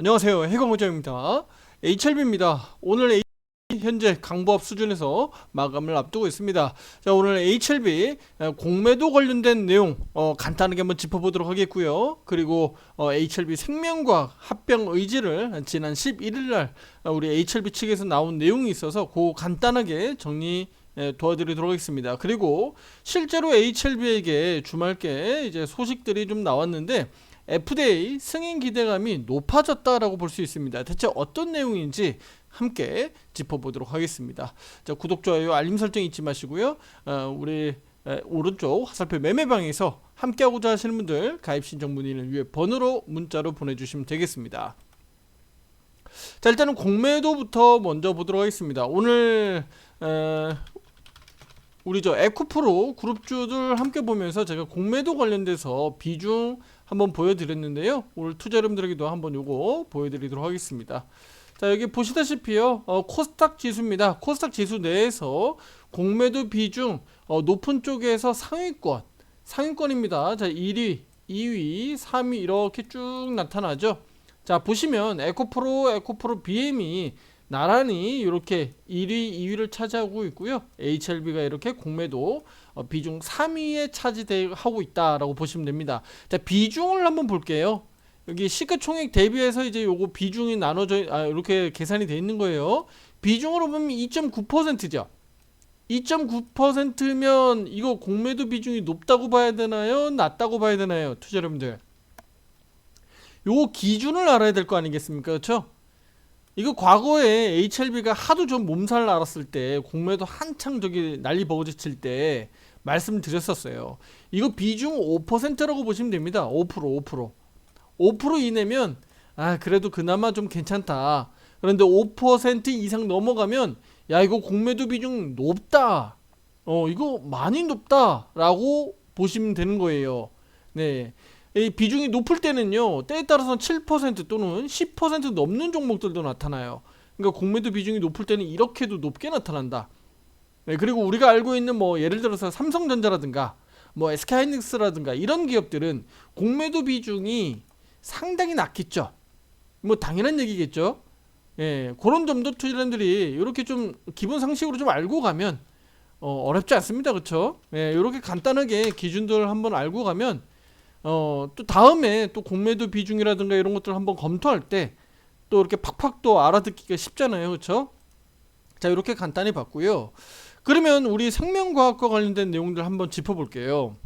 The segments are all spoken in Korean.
안녕하세요. 해공호정입니다. HLB입니다. 오늘 현재 강보합 수준에서 마감을 앞두고 있습니다. 자, 오늘 HLB 공매도 관련된 내용 간단하게 한번 짚어보도록 하겠고요. 그리고 HLB 생명과학 합병 의지를 지난 11일날 우리 HLB 측에서 나온 내용이 있어서 그 간단하게 정리 도와드리도록 하겠습니다. 그리고 실제로 HLB에게 주말께 이제 소식들이 좀 나왔는데 FDA 승인 기대감이 높아졌다라고 볼 수 있습니다. 대체 어떤 내용인지 함께 짚어보도록 하겠습니다. 자, 구독, 좋아요, 알림 설정 잊지 마시고요. 우리 오른쪽 화살표 매매방에서 함께하고자 하시는 분들 가입 신청 문의는 위에 번호로 문자로 보내주시면 되겠습니다. 자, 일단은 공매도부터 먼저 보도록 하겠습니다. 오늘 우리 에코프로 그룹주들 함께 보면서 제가 공매도 관련돼서 비중 한번 보여드렸는데요. 오늘 투자 여러분들에게도 한번 요거 보여드리도록 하겠습니다. 자, 여기 보시다시피요, 코스닥 지수입니다. 코스닥 지수 내에서 공매도 비중 높은 쪽에서 상위권입니다. 자, 1위, 2위, 3위 이렇게 쭉 나타나죠. 자, 보시면 에코프로 BM이 나란히 이렇게 1위, 2위를 차지하고 있고요. HLB가 이렇게 공매도 비중 3위에 차지하고 있다라고 보시면 됩니다. 자, 비중을 한번 볼게요. 여기 시가총액 대비해서 이제 요거 비중이 나눠져 이렇게 계산이 되어 있는 거예요. 비중으로 보면 2.9%죠. 2.9%면 이거 공매도 비중이 높다고 봐야 되나요? 낮다고 봐야 되나요? 투자 여러분들. 요거 기준을 알아야 될 거 아니겠습니까? 그렇죠? 이거 과거에 HLB가 하도 좀 몸살 알았을 때 공매도 한창 난리 버거지칠 때 말씀드렸었어요. 이거 비중 5%라고 보시면 됩니다. 5% 이내면 그래도 그나마 좀 괜찮다. 그런데 5% 이상 넘어가면 야, 이거 공매도 비중 높다. 이거 많이 높다라고 보시면 되는 거예요. 네. 이 비중이 높을 때는요, 때에 따라서는 7% 또는 10% 넘는 종목들도 나타나요. 그러니까 공매도 비중이 높을 때는 이렇게도 높게 나타난다. 네, 그리고 우리가 알고 있는 예를 들어서 삼성전자라든가 SK하이닉스라든가 이런 기업들은 공매도 비중이 상당히 낮겠죠. 당연한 얘기겠죠. 예, 그런 점도 투자자들이 이렇게 좀 기본 상식으로 좀 알고 가면 어렵지 않습니다. 그렇죠? 예, 이렇게 간단하게 기준들을 한번 알고 가면 또 다음에 또 공매도 비중이라든가 이런 것들을 한번 검토할 때 또 이렇게 팍팍 또 알아듣기가 쉽잖아요. 그렇죠? 자, 이렇게 간단히 봤고요. 그러면 우리 생명과학과 관련된 내용들 한번 짚어볼게요.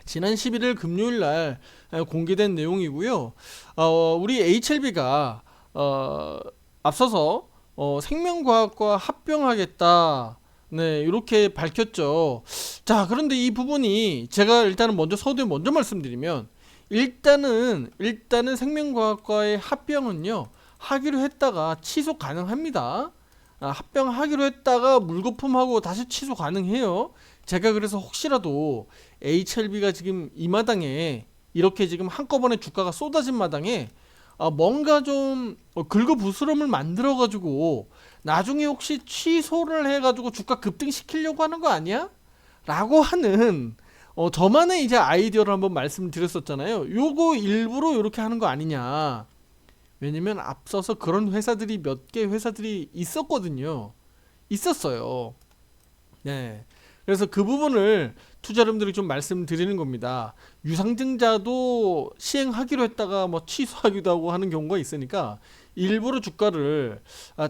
지난 11일 금요일 날 공개된 내용이고요. 우리 HLB가 앞서서 생명과학과 합병하겠다. 네, 이렇게 밝혔죠. 자, 그런데 이 부분이 제가 일단은 서두에 먼저 말씀드리면 일단은 생명과학과의 합병은요, 하기로 했다가 취소 가능합니다. 합병하기로 했다가 물거품하고 다시 취소 가능해요. 제가 그래서 혹시라도 HLB가 지금 이 마당에 이렇게 지금 한꺼번에 주가가 쏟아진 마당에 뭔가 좀 긁어부스럼을 만들어가지고 나중에 혹시 취소를 해가지고 주가 급등시키려고 하는 거 아니야? 라고 하는 저만의 이제 아이디어를 한번 말씀드렸었잖아요. 요거 일부러 이렇게 하는 거 아니냐. 왜냐면 앞서서 그런 회사들이 몇 개 회사들이 있었어요. 네. 그래서 그 부분을 투자 여러분들이 좀 말씀드리는 겁니다. 유상증자도 시행하기로 했다가 취소하기도 하고 하는 경우가 있으니까 일부러 주가를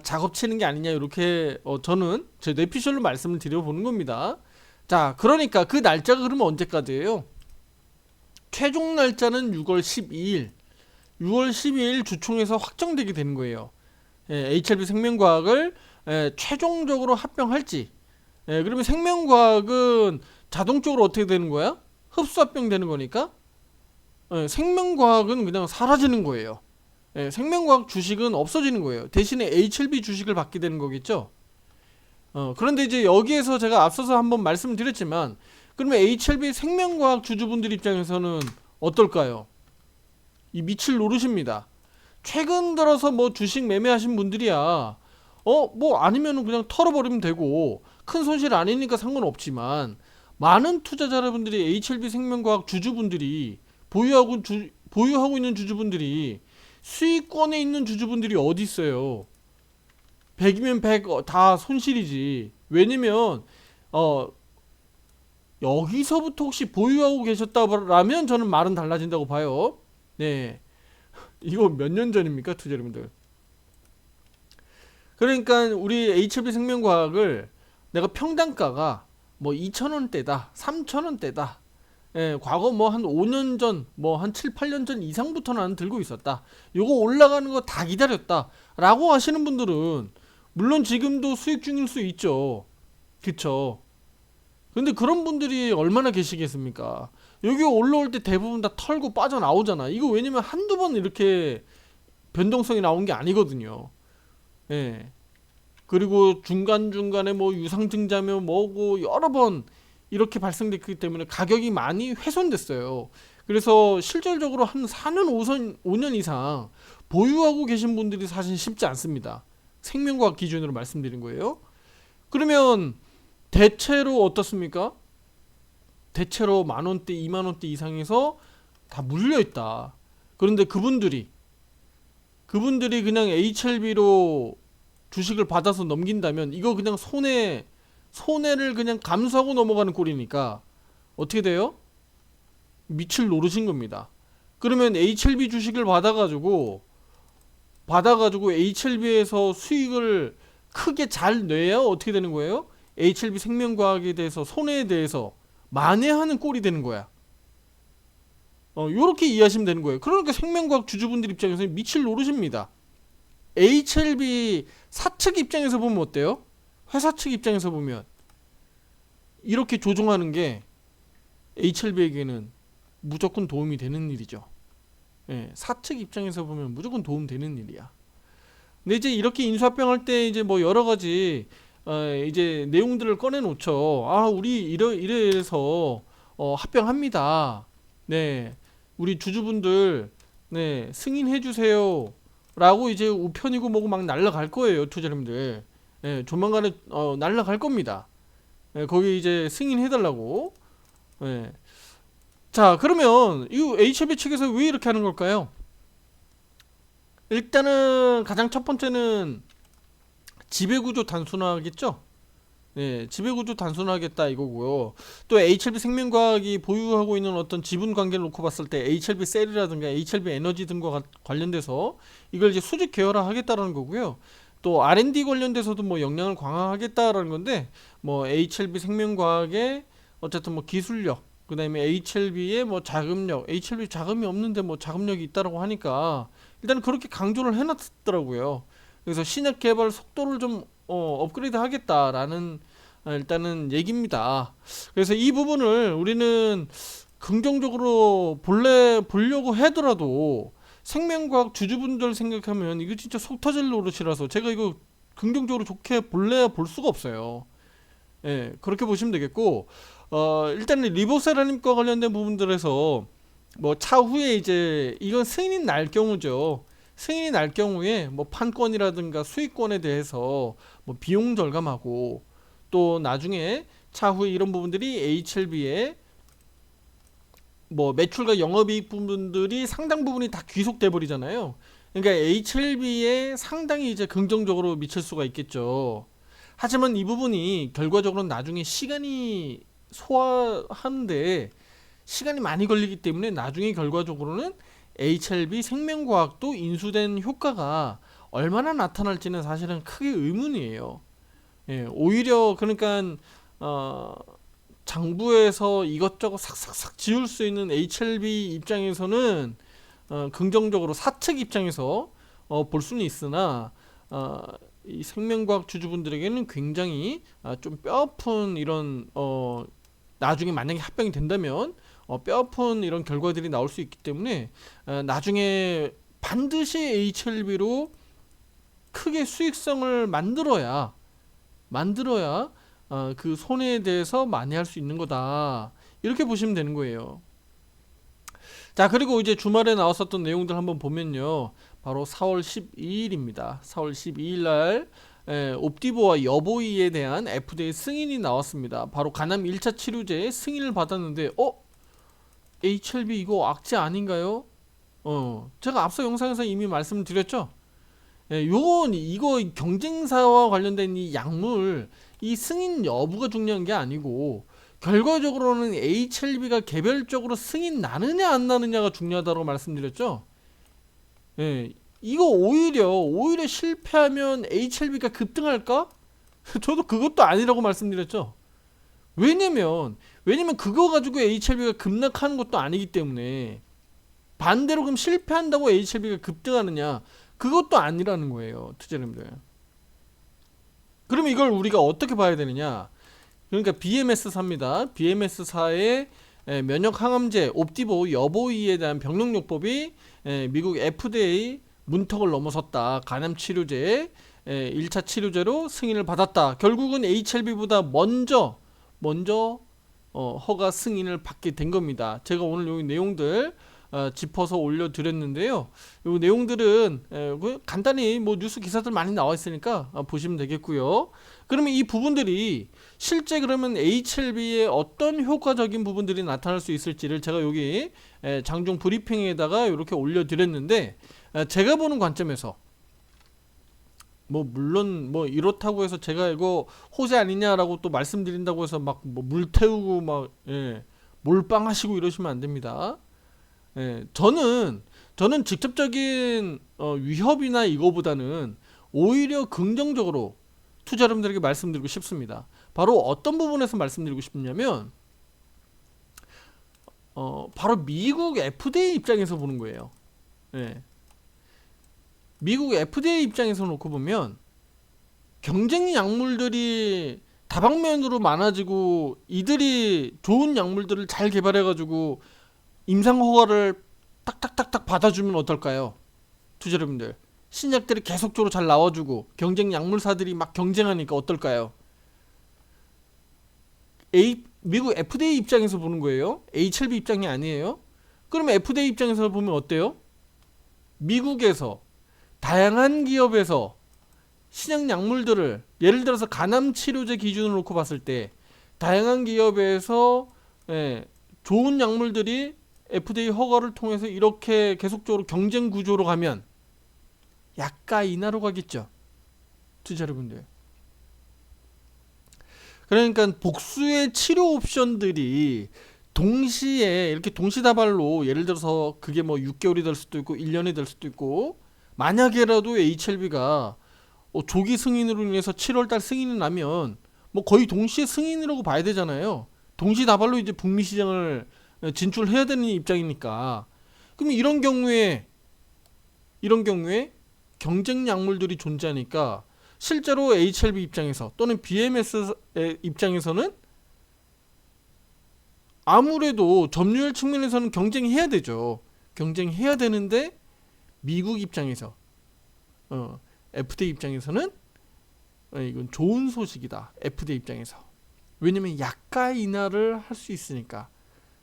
작업치는 게 아니냐, 이렇게 저는 제 뇌피셜로 말씀을 드려보는 겁니다. 자, 그러니까 그 날짜가 그러면 언제까지예요? 최종 날짜는 6월 12일 주총에서 확정되게 되는 거예요. HLB 생명과학을 최종적으로 합병할지. 그러면 생명과학은 자동적으로 어떻게 되는 거야? 흡수 합병되는 거니까 생명과학은 그냥 사라지는 거예요. 생명과학 주식은 없어지는 거예요. 대신에 HLB 주식을 받게 되는 거겠죠. 그런데 이제 여기에서 제가 앞서서 한번 말씀드렸지만, 그러면 HLB 생명과학 주주분들 입장에서는 어떨까요? 이 미칠 노릇입니다. 최근 들어서 주식 매매하신 분들이야 아니면은 그냥 털어버리면 되고 큰 손실 아니니까 상관없지만, 많은 투자자 여러분들이 HLB 생명과학 주주분들이 보유하고 있는 주주분들이 수익권에 있는 주주분들이 어디 있어요? 100이면 100 다 손실이지. 왜냐면 여기서부터 혹시 보유하고 계셨다라면 저는 말은 달라진다고 봐요. 네. 이거 몇 년 전입니까, 투자 여러분들? 그러니까 우리 HLB 생명과학을 내가 평단가가 뭐 2,000원대다, 3,000원대다. 예, 과거 뭐 한 5년 전, 뭐 한 7, 8년 전 이상부터 나는 들고 있었다. 요거 올라가는 거 다 기다렸다. 라고 하시는 분들은 물론 지금도 수익 중일 수 있죠. 그쵸? 근데 그런 분들이 얼마나 계시겠습니까? 여기 올라올 때 대부분 다 털고 빠져나오잖아. 이거 왜냐면 한두 번 이렇게 변동성이 나온 게 아니거든요. 예. 그리고 중간중간에 뭐 유상증자며 뭐고 여러 번 이렇게 발생됐기 때문에 가격이 많이 훼손됐어요. 그래서 실질적으로 한 4년, 5년 이상 보유하고 계신 분들이 사실 쉽지 않습니다. 생명과학 기준으로 말씀드린 거예요. 그러면 대체로 어떻습니까? 대체로 만원대, 2만원대 이상에서 다 물려있다. 그런데 그분들이 그냥 HLB로 주식을 받아서 넘긴다면 이거 그냥 손해를 그냥 감수하고 넘어가는 꼴이니까 어떻게 돼요? 밑을 노르신 겁니다. 그러면 HLB 주식을 받아가지고 HLB에서 수익을 크게 잘 내야 어떻게 되는 거예요? HLB 생명과학에 대해서 손해에 대해서 만회하는 꼴이 되는 거야. 요렇게 이해하시면 되는 거예요. 그러니까 생명과학 주주분들 입장에서는 밑을 노르십니다. HLB 사측 입장에서 보면 어때요? 회사 측 입장에서 보면 이렇게 조종하는 게 HLB에게는 무조건 도움이 되는 일이죠. 예, 사측 입장에서 보면 무조건 도움 되는 일이야. 근데 이제 이렇게 인수합병할 때 이제 뭐 여러 가지 이제 내용들을 꺼내 놓죠. 아, 우리 이래서 합병합니다. 네, 우리 주주분들 네 승인해 주세요. 라고 이제 우편이고 뭐고 막 날라갈 거예요, 투자자님들. 예, 조만간에 날라갈 겁니다. 예, 거기 이제 승인해 달라고. 예. 자, 그러면 이 HLB 측에서 왜 이렇게 하는 걸까요? 일단은 가장 첫 번째는 지배구조 단순화하겠죠. 네, 지배구조 단순화하겠다 이거고요. 또 HLB 생명과학이 보유하고 있는 어떤 지분 관계를 놓고 봤을 때 HLB 셀이라든가 HLB 에너지 등과 관련돼서 이걸 이제 수직 계열화하겠다라는 거고요. 또 R&D 관련돼서도 뭐 역량을 강화하겠다라는 건데 뭐 HLB 생명과학의 어쨌든 뭐 기술력, 그다음에 HLB의 뭐 자금력, HLB 자금이 없는데 뭐 자금력이 있다라고 하니까 일단 그렇게 강조를 해놨더라고요. 그래서 신약 개발 속도를 좀 업그레이드 하겠다라는 일단은 얘기입니다. 그래서 이 부분을 우리는 긍정적으로 보려고 하더라도 생명과학 주주분들 생각하면 이거 진짜 속 터질 노릇이라서 제가 이거 긍정적으로 좋게 볼 수가 없어요. 예, 그렇게 보시면 되겠고, 일단은 리보세라님과 관련된 부분들에서 뭐 차후에 이제 이건 승인이 날 경우죠. 승인이 날 경우에 뭐 판권이라든가 수익권에 대해서 뭐 비용 절감하고 또 나중에 차후에 이런 부분들이 HLB의 뭐 매출과 영업이익 부분들이 상당 부분이 다 귀속돼 버리잖아요. 그러니까 HLB에 상당히 이제 긍정적으로 미칠 수가 있겠죠. 하지만 이 부분이 결과적으로 나중에 시간이 소화하는데 시간이 많이 걸리기 때문에 나중에 결과적으로는 HLB 생명과학도 인수된 효과가 얼마나 나타날지는 사실은 크게 의문이에요. 예, 오히려 그러니까 장부에서 이것저것 삭삭삭 지울 수 있는 HLB 입장에서는 긍정적으로 사측 입장에서 볼 수는 있으나 이 생명과학 주주분들에게는 굉장히 좀 뼈아픈 이런 나중에 만약에 합병이 된다면 뼈아픈 이런 결과들이 나올 수 있기 때문에 나중에 반드시 HLB로 크게 수익성을 만들어야 그 손해에 대해서 만회할 수 있는 거다. 이렇게 보시면 되는 거예요. 자, 그리고 이제 주말에 나왔었던 내용들 한번 보면요. 바로 4월 12일입니다. 4월 12일 날 옵디보와 여보이에 대한 FDA 승인이 나왔습니다. 바로 간암 1차 치료제의 승인을 받았는데 HLB 이거 악재 아닌가요? 제가 앞서 영상에서 이미 말씀을 드렸죠. 예, 이거 경쟁사와 관련된 이 약물, 이 승인 여부가 중요한 게 아니고, 결과적으로는 HLB가 개별적으로 승인 나느냐 안 나느냐가 중요하다고 말씀드렸죠. 예, 이거 오히려 실패하면 HLB가 급등할까? 저도 그것도 아니라고 말씀드렸죠. 왜냐면 그거 가지고 HLB가 급락하는 것도 아니기 때문에, 반대로 그럼 실패한다고 HLB가 급등하느냐? 그것도 아니라는 거예요, 투자자님들. 그럼 이걸 우리가 어떻게 봐야 되느냐? 그러니까 BMS4입니다. BMS4의 면역 항암제 옵디보 여보이에 대한 병력요법이 미국 FDA 문턱을 넘어섰다. 간암 치료제 1차 치료제로 승인을 받았다. 결국은 HLB보다 먼저 허가 승인을 받게 된 겁니다. 제가 오늘 여기 내용들 짚어서 올려드렸는데요. 이 내용들은 간단히 뭐 뉴스 기사들 많이 나와 있으니까 보시면 되겠고요. 그러면 이 부분들이 실제 그러면 HLB에 어떤 효과적인 부분들이 나타날 수 있을지를 제가 여기 장중 브리핑에다가 이렇게 올려드렸는데, 제가 보는 관점에서 뭐 물론 뭐 이렇다고 해서 제가 이거 호재 아니냐라고 또 말씀드린다고 해서 막 뭐 물 태우고 막 몰빵하시고 이러시면 안 됩니다. 저는 직접적인 위협이나 이거보다는 오히려 긍정적으로 투자 여러분들에게 말씀드리고 싶습니다. 바로 어떤 부분에서 말씀드리고 싶냐면 바로 미국 FDA 입장에서 보는 거예요. 미국 FDA 입장에서 놓고 보면 경쟁 약물들이 다방면으로 많아지고 이들이 좋은 약물들을 잘 개발해가지고 임상 허가를 딱딱딱딱 받아주면 어떨까요? 투자 여러분들, 신약들이 계속적으로 잘 나와주고 경쟁 약물사들이 막 경쟁하니까 어떨까요? 미국 FDA 입장에서 보는 거예요. HLB 입장이 아니에요. 그러면 FDA 입장에서 보면 어때요? 미국에서 다양한 기업에서 신약 약물들을, 예를 들어서 간암 치료제 기준으로 놓고 봤을 때 다양한 기업에서 좋은 약물들이 FDA 허가를 통해서 이렇게 계속적으로 경쟁 구조로 가면 약가 인하로 가겠죠, 투자 여러분들. 그러니까 복수의 치료 옵션들이 동시에 이렇게 동시다발로, 예를 들어서 그게 뭐 6개월이 될 수도 있고 1년이 될 수도 있고, 만약에라도 HLB가 조기 승인으로 인해서 7월달 승인이 나면 뭐 거의 동시에 승인이라고 봐야 되잖아요. 동시다발로 이제 북미 시장을 진출해야 되는 입장이니까. 그럼 이런 경우에 경쟁 약물들이 존재하니까 실제로 HLB 입장에서 또는 BMS 입장에서는 아무래도 점유율 측면에서는 경쟁해야 되죠. 경쟁해야 되는데 미국 입장에서 FDA 입장에서는 이건 좋은 소식이다. FDA 입장에서. 왜냐면 약가 인하를 할 수 있으니까.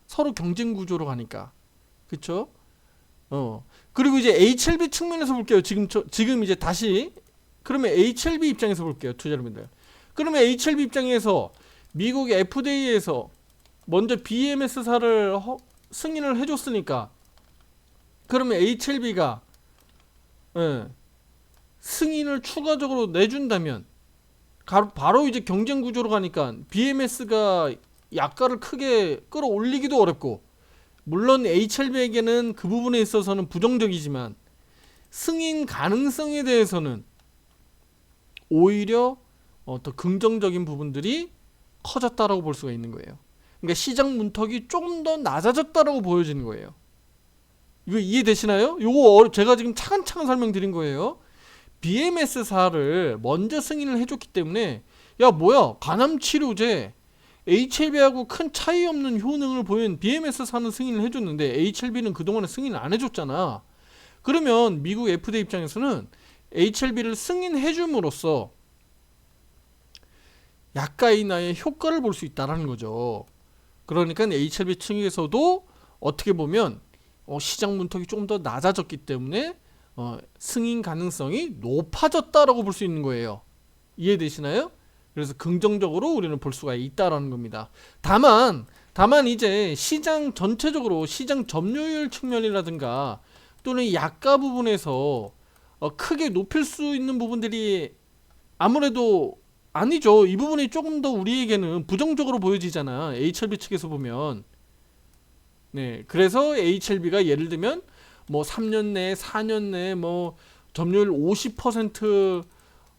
서로 경쟁 구조로 가니까. 그쵸? 그리고 이제 HLB 측면에서 볼게요. 지금 이제 다시 그러면 HLB 입장에서 볼게요, 투자 여러분들. 그러면 HLB 입장에서 미국 FDA에서 먼저 BMS사를 승인을 해줬으니까, 그러면 HLB가 승인을 추가적으로 내준다면 바로 이제 경쟁 구조로 가니까 BMS가 약가를 크게 끌어올리기도 어렵고, 물론 HLB에게는 그 부분에 있어서는 부정적이지만 승인 가능성에 대해서는 오히려 더 긍정적인 부분들이 커졌다라고 볼 수가 있는 거예요. 그러니까 시장 문턱이 조금 더 낮아졌다라고 보여지는 거예요. 이거 이해되시나요? 요거 제가 지금 차근차근 설명드린 거예요. BMS사를 먼저 승인을 해줬기 때문에, 야 뭐야, 간암 치료제 HLB하고 큰 차이 없는 효능을 보인 BMS사는 승인을 해줬는데 HLB는 그동안에 승인을 안 해줬잖아. 그러면 미국 FDA 입장에서는 HLB를 승인해줌으로써 약가 인하의 효과를 볼 수 있다는 거죠. 그러니까 HLB 측에서도 어떻게 보면 시장 문턱이 조금 더 낮아졌기 때문에 승인 가능성이 높아졌다라고 볼 수 있는 거예요. 이해되시나요? 그래서 긍정적으로 우리는 볼 수가 있다라는 겁니다. 다만 이제 시장 전체적으로 시장 점유율 측면이라든가 또는 약가 부분에서 크게 높일 수 있는 부분들이 아무래도 아니죠. 이 부분이 조금 더 우리에게는 부정적으로 보여지잖아. HLB 측에서 보면. 네. 그래서 HLB가 예를 들면 뭐 3년 내에 4년 내에 뭐 점유율 50%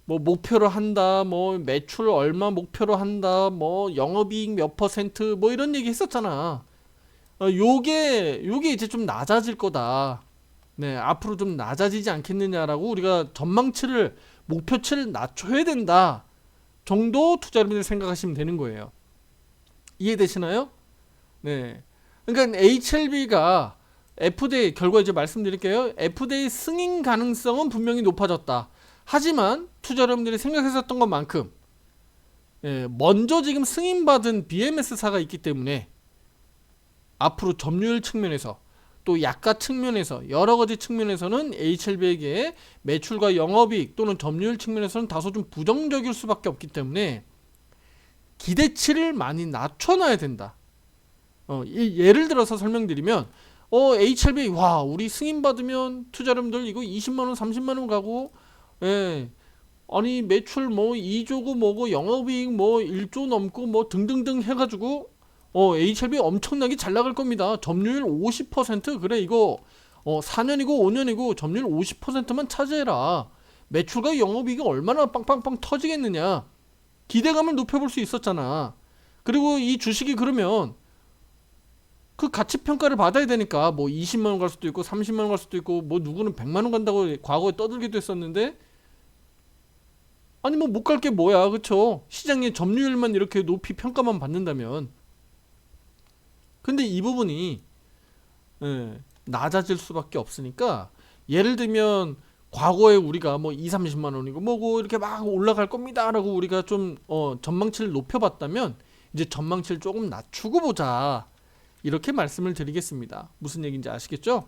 뭐 목표로 한다. 뭐 매출 얼마 목표로 한다. 뭐 영업이익 몇 퍼센트 뭐 이런 얘기 했었잖아. 요게 이제 좀 낮아질 거다. 네, 앞으로 좀 낮아지지 않겠느냐라고 우리가 전망치를 목표치를 낮춰야 된다 정도 투자자분들 생각하시면 되는 거예요. 이해되시나요? 네. 그러니까 HLB가 FDA 결과 이제 말씀드릴게요. FDA 승인 가능성은 분명히 높아졌다. 하지만 투자 여러분들이 생각했었던 것만큼 먼저 지금 승인받은 BMS사가 있기 때문에 앞으로 점유율 측면에서 또 약가 측면에서 여러 가지 측면에서는 HLB에게 매출과 영업이익 또는 점유율 측면에서는 다소 좀 부정적일 수밖에 없기 때문에 기대치를 많이 낮춰놔야 된다. 예를 들어서 설명드리면 HLB 와 우리 승인 받으면 투자 여러분들 이거 20만원 30만원 가고 아니 매출 뭐 2조고 뭐고 영업이익 뭐 1조 넘고 뭐 등등등 해가지고 HLB 엄청나게 잘 나갈 겁니다. 점유율 50% 그래 이거 4년이고 5년이고 점유율 50%만 차지해라. 매출과 영업이익이 얼마나 빵빵빵 터지겠느냐. 기대감을 높여볼 수 있었잖아. 그리고 이 주식이 그러면 그 가치평가를 받아야 되니까 뭐 20만원 갈 수도 있고 30만원 갈 수도 있고 뭐 누구는 100만원 간다고 과거에 떠들기도 했었는데 아니 뭐 못 갈 게 뭐야 그쵸. 시장의 점유율만 이렇게 높이 평가만 받는다면 근데 이 부분이 낮아질 수밖에 없으니까 예를 들면 과거에 우리가 뭐 2, 30만 원이고 뭐고 이렇게 막 올라갈 겁니다 라고 우리가 좀 전망치를 높여봤다면 이제 전망치를 조금 낮추고 보자 이렇게 말씀을 드리겠습니다. 무슨 얘기인지 아시겠죠?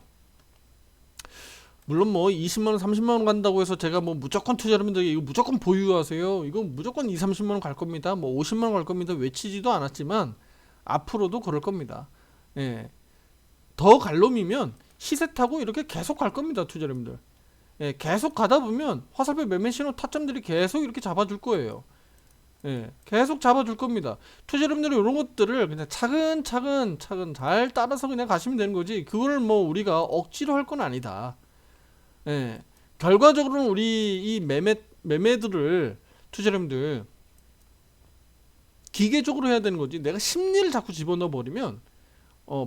물론 뭐 20만원 30만원 간다고 해서 제가 뭐 무조건 투자 여러분들 이거 무조건 보유하세요 이거 무조건 2, 30만원 갈 겁니다 뭐 50만원 갈 겁니다 외치지도 않았지만 앞으로도 그럴 겁니다. 더 갈 놈이면 시세 타고 이렇게 계속 갈 겁니다 투자 여러분들. 계속 가다 보면 화살표 매매 신호 타점들이 계속 이렇게 잡아줄 거예요. 계속 잡아줄 겁니다. 투자 여러분들은 이런 것들을 그냥 차근차근 잘 따라서 그냥 가시면 되는 거지 그걸 뭐 우리가 억지로 할 건 아니다. 결과적으로는 우리 이 매매들을 투자 여러분들 기계적으로 해야 되는 거지 내가 심리를 자꾸 집어넣어 버리면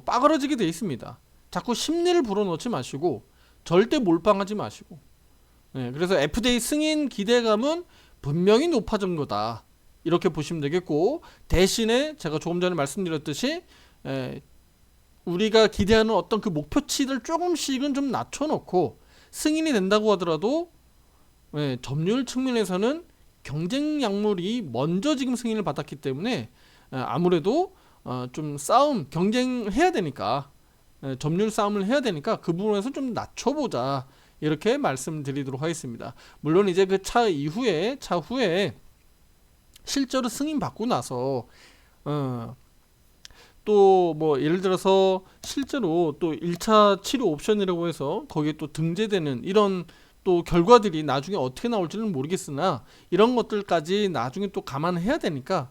빠그러지게 돼 있습니다. 자꾸 심리를 불어넣지 마시고 절대 몰빵하지 마시고 그래서 FDA 승인 기대감은 분명히 높아진 거다 이렇게 보시면 되겠고 대신에 제가 조금 전에 말씀드렸듯이 우리가 기대하는 어떤 그 목표치를 조금씩은 좀 낮춰놓고 승인이 된다고 하더라도 점유율 측면에서는 경쟁 약물이 먼저 지금 승인을 받았기 때문에 아무래도 좀 싸움 경쟁해야 되니까 점유율 싸움을 해야 되니까 그 부분에서 좀 낮춰보자 이렇게 말씀드리도록 하겠습니다. 물론 이제 그 차후에 실제로 승인 받고 나서 또 뭐 예를 들어서 실제로 또 1차 치료 옵션이라고 해서 거기에 또 등재되는 이런 또 결과들이 나중에 어떻게 나올지는 모르겠으나 이런 것들까지 나중에 또 감안해야 되니까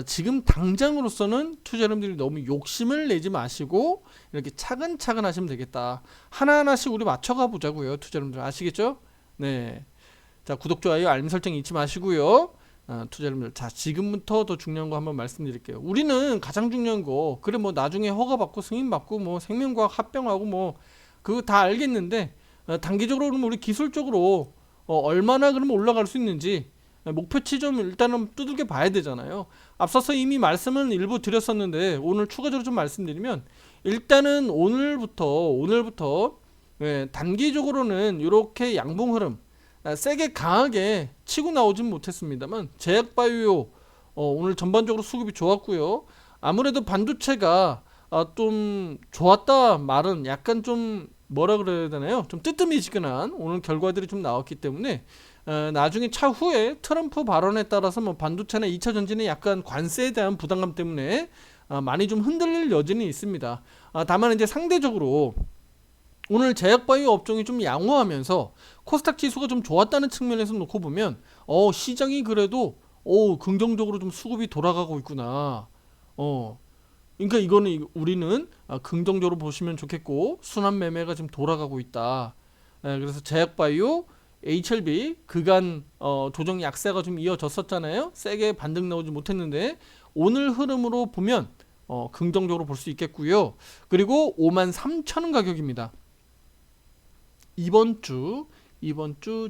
지금 당장으로서는 투자 여러분들이 너무 욕심을 내지 마시고 이렇게 차근차근 하시면 되겠다. 하나하나씩 우리 맞춰가 보자고요. 투자 여러분들 아시겠죠? 네. 자 구독, 좋아요, 알림 설정 잊지 마시고요. 투자 여러분들 자 지금부터 더 중요한 거 한번 말씀드릴게요. 우리는 가장 중요한 거 그래 뭐 나중에 허가받고 승인받고 뭐 생명과학 합병하고 뭐 그거 다 알겠는데 단기적으로 그러면 우리 기술적으로 얼마나 그러면 올라갈 수 있는지 목표치 좀 일단은 두들겨 봐야 되잖아요. 앞서서 이미 말씀은 일부 드렸었는데 오늘 추가적으로 좀 말씀드리면 일단은 오늘부터 단기적으로는 이렇게 양봉 흐름 세게 강하게 치고 나오진 못했습니다만 제약바이오 오늘 전반적으로 수급이 좋았고요. 아무래도 반도체가 좀 좋았다 말은 약간 좀 뭐라 그래야 되나요? 좀 뜨뜻미지근한 오늘 결과들이 좀 나왔기 때문에 나중에 차후에 트럼프 발언에 따라서 뭐 반도체나 2차 전지는 약간 관세에 대한 부담감 때문에 많이 좀 흔들릴 여지는 있습니다. 다만 이제 상대적으로 오늘 제약바이오 업종이 좀 양호하면서 코스닥 지수가 좀 좋았다는 측면에서 놓고 보면 시장이 그래도 긍정적으로 좀 수급이 돌아가고 있구나. 그러니까 이거는 우리는 긍정적으로 보시면 좋겠고, 순환 매매가 좀 돌아가고 있다. 그래서 제약바이오, HLB 그간 조정 약세가 좀 이어졌었잖아요. 세게 반등 나오지 못했는데 오늘 흐름으로 보면 긍정적으로 볼 수 있겠고요. 그리고 53,000원 가격입니다. 이번 주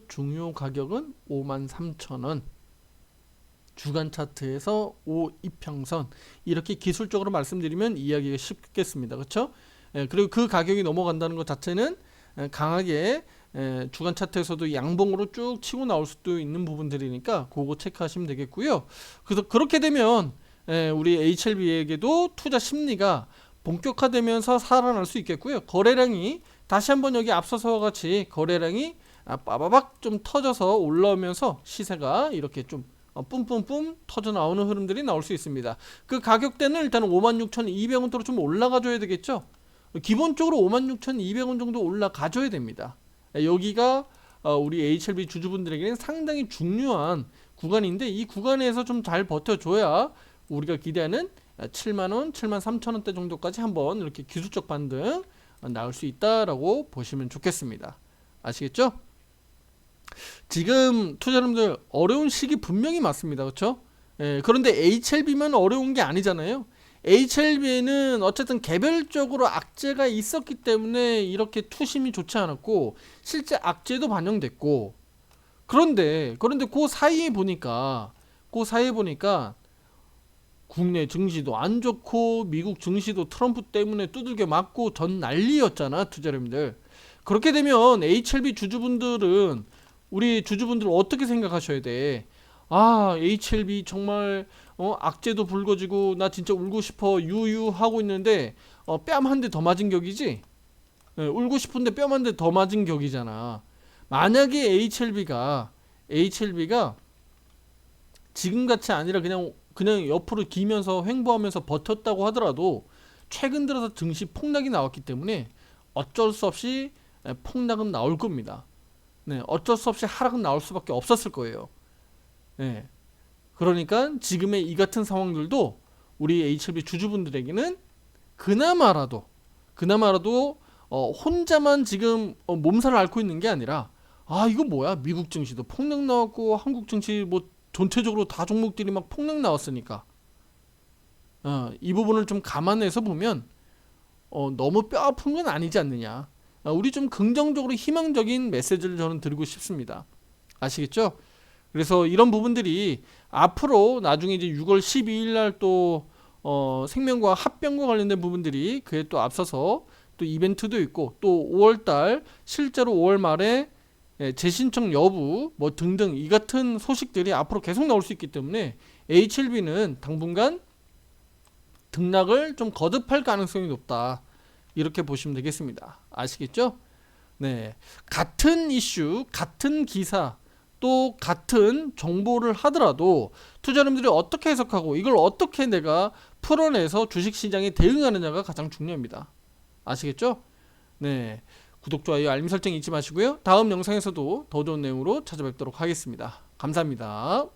중요 가격은 53,000원. 주간 차트에서 5이평선, 이렇게 기술적으로 말씀드리면 이해하기가 쉽겠습니다. 그렇죠? 그리고 그 가격이 넘어간다는 것 자체는 강하게 주간 차트에서도 양봉으로 쭉 치고 나올 수도 있는 부분들이니까 그거 체크하시면 되겠고요. 그래서 그렇게 되면 우리 HLB에게도 투자 심리가 본격화되면서 살아날 수 있겠고요. 거래량이 다시 한번 여기 앞서서와 같이 거래량이 빠바박 좀 터져서 올라오면서 시세가 이렇게 좀 뿜뿜뿜 터져 나오는 흐름들이 나올 수 있습니다. 그 가격대는 일단 56,200원대로 좀 올라가줘야 되겠죠. 기본적으로 56,200원 정도 올라가줘야 됩니다. 여기가 우리 HLB 주주분들에게는 상당히 중요한 구간인데, 이 구간에서 좀 잘 버텨줘야 우리가 기대하는 7만원, 73,000원대 정도까지 한번 이렇게 기술적 반등 나올 수 있다라고 보시면 좋겠습니다. 아시겠죠? 지금 투자자분들 어려운 시기 분명히 맞습니다. 그렇죠? 그런데 HLB만 어려운 게 아니잖아요. HLB에는 어쨌든 개별적으로 악재가 있었기 때문에 이렇게 투심이 좋지 않았고, 실제 악재도 반영됐고, 그런데 그 사이에 보니까 국내 증시도 안 좋고 미국 증시도 트럼프 때문에 두들겨 맞고 전 난리였잖아, 투자자분들. 그렇게 되면 HLB 주주분들은, 우리 주주분들 어떻게 생각하셔야 돼? HLB 정말 악재도 불거지고 나 진짜 울고 싶어 유유 하고 있는데 뺨 한 대 더 맞은 격이지? 울고 싶은데 뺨 한 대 더 맞은 격이잖아. 만약에 HLB가 지금같이 아니라 그냥 옆으로 기면서 횡보하면서 버텼다고 하더라도 최근 들어서 증시 폭락이 나왔기 때문에 어쩔 수 없이 폭락은 나올 겁니다. 어쩔 수 없이 하락은 나올 수밖에 없었을 거예요. 그러니까 지금의 이 같은 상황들도 우리 HLB 주주분들에게는 그나마라도 혼자만 지금 몸살을 앓고 있는 게 아니라, 이거 뭐야, 미국 증시도 폭락 나왔고 한국 증시 뭐 전체적으로 다 종목들이 막 폭락 나왔으니까 이 부분을 좀 감안해서 보면 너무 뼈 아픈 건 아니지 않느냐. 우리 좀 긍정적으로 희망적인 메시지를 저는 드리고 싶습니다. 아시겠죠? 그래서 이런 부분들이 앞으로 나중에 이제 6월 12일 날 또 생명과 합병과 관련된 부분들이 그에 또 앞서서 또 이벤트도 있고, 또 5월 달 실제로 5월 말에 재신청 여부 뭐 등등 이 같은 소식들이 앞으로 계속 나올 수 있기 때문에 HLB는 당분간 등락을 좀 거듭할 가능성이 높다, 이렇게 보시면 되겠습니다. 아시겠죠? 같은 이슈, 같은 기사, 또 같은 정보를 하더라도 투자자분들이 어떻게 해석하고 이걸 어떻게 내가 풀어내서 주식시장에 대응하느냐가 가장 중요합니다. 아시겠죠? 구독, 좋아요, 알림 설정 잊지 마시고요. 다음 영상에서도 더 좋은 내용으로 찾아뵙도록 하겠습니다. 감사합니다.